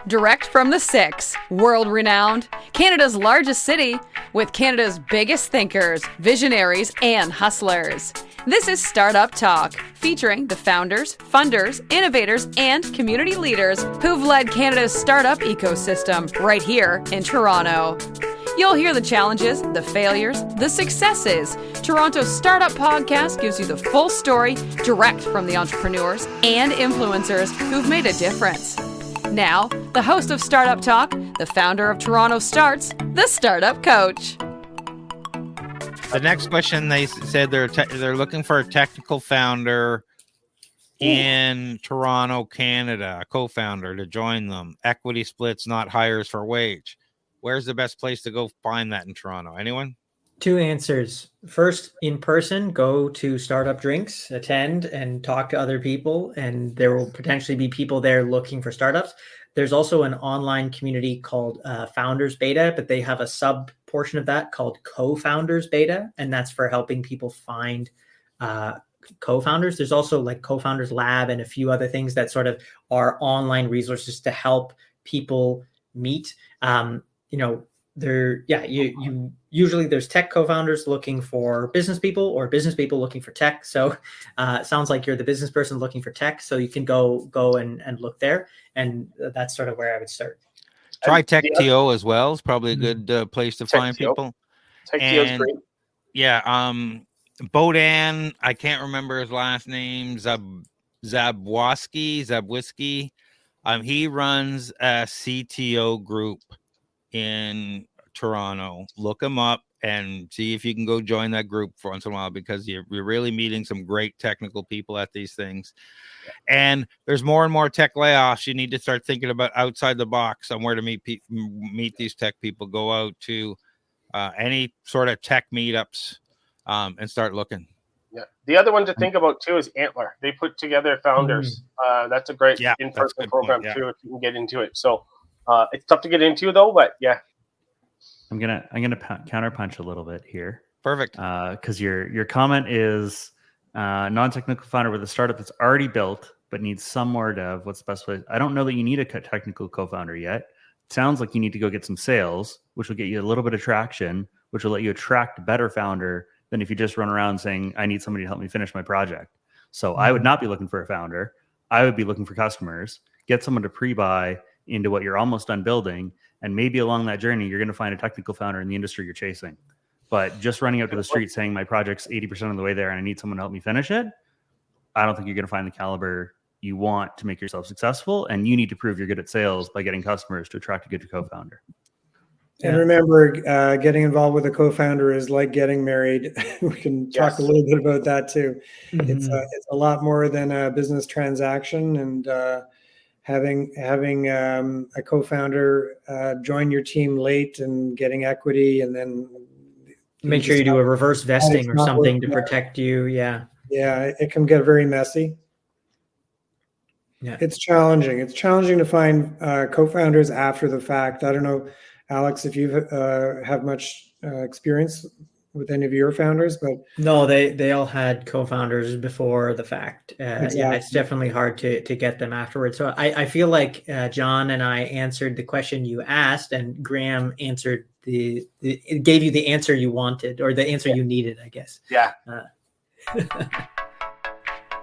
Direct from the Six, world-renowned, Canada's largest city, with Canada's biggest thinkers, visionaries, and hustlers. This is Startup Talk, featuring the founders, funders, innovators, and community leaders who've led Canada's startup ecosystem right here in Toronto. You'll hear the challenges, the failures, the successes. Toronto's Startup Podcast gives you the full story direct from the entrepreneurs and influencers who've made a difference. Now, the host of Startup Talk, the founder of TorontoStarts, the Startup Coach. The next question, they said they're looking for a technical founder in Toronto, Canada, a co-founder to join them. Equity splits, not hires for wage. Where's the best place to go find that in Toronto? Anyone? Two answers. First, in person, go to Startup Drinks, attend and talk to other people, and there will potentially be people there looking for startups. There's also an online community called Founders Beta, but they have a sub portion of that called Co-Founders Beta, and that's for helping people find co-founders. There's also like Co-Founders Lab and a few other things that sort of are online resources to help people meet. Usually there's tech co-founders looking for business people or business people looking for tech. So it sounds like you're the business person looking for tech. So you can go and look there. And that's sort of where I would start. Try TechTO as well. It's probably a good place to find people. TechTO is great. Yeah. Bodan, I can't remember his last name. Zabwiski. He runs a CTO group in Toronto. Look him up and see if you can go join that group for once in a while, because you're really meeting some great technical people at these things. And there's more and more tech layoffs. You need to start thinking about outside the box on where to meet these tech people. Go out to any sort of tech meetups and start looking. Yeah. The other one to think about too is Antler. They put together founders. That's a great in-person program too, if you can get into it. So it's tough to get into though, but yeah. I'm gonna counterpunch a little bit here. Perfect. Because your comment is non-technical founder with a startup that's already built but needs some more dev. What's the best way? I don't know that you need a technical co-founder yet. It sounds like you need to go get some sales, which will get you a little bit of traction, which will let you attract a better founder than if you just run around saying, I need somebody to help me finish my project. So I would not be looking for a founder. I would be looking for customers. Get someone to pre-buy into what you're almost done building. And maybe along that journey, you're going to find a technical founder in the industry you're chasing. But just running out to the street saying my project's 80% of the way there and I need someone to help me finish it, I don't think you're going to find the caliber you want to make yourself successful. And you need to prove you're good at sales by getting customers to attract a good co-founder. And remember, getting involved with a co-founder is like getting married. We can talk a little bit about that too. Mm-hmm. It's a lot more than a business transaction, and having a co-founder join your team late and getting equity, and then make sure you do a reverse vesting or something to protect you. Yeah, it can get very messy. Yeah, it's challenging. It's challenging to find co-founders after the fact. I don't know, Alex, if you have much experience with any of your founders, but no, they all had co-founders before the fact. Exactly. Yeah, it's definitely hard to get them afterwards. So I feel like John and I answered the question you asked, and Graham answered it gave you the answer you wanted, or the answer you needed, I guess. Yeah.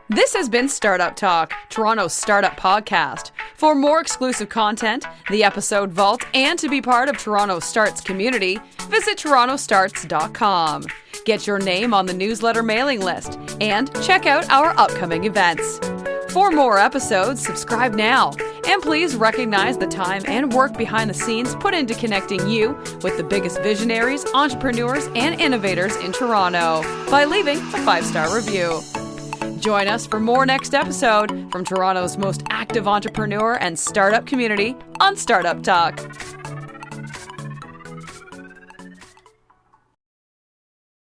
This has been Startup Talk, Toronto's startup podcast. For more exclusive content, the episode vault, and to be part of Toronto Starts community, visit TorontoStarts.com. Get your name on the newsletter mailing list and check out our upcoming events. For more episodes, subscribe now. And please recognize the time and work behind the scenes put into connecting you with the biggest visionaries, entrepreneurs, and innovators in Toronto by leaving a 5-star review. Join us for more next episode from Toronto's most active entrepreneur and startup community on Startup Talk.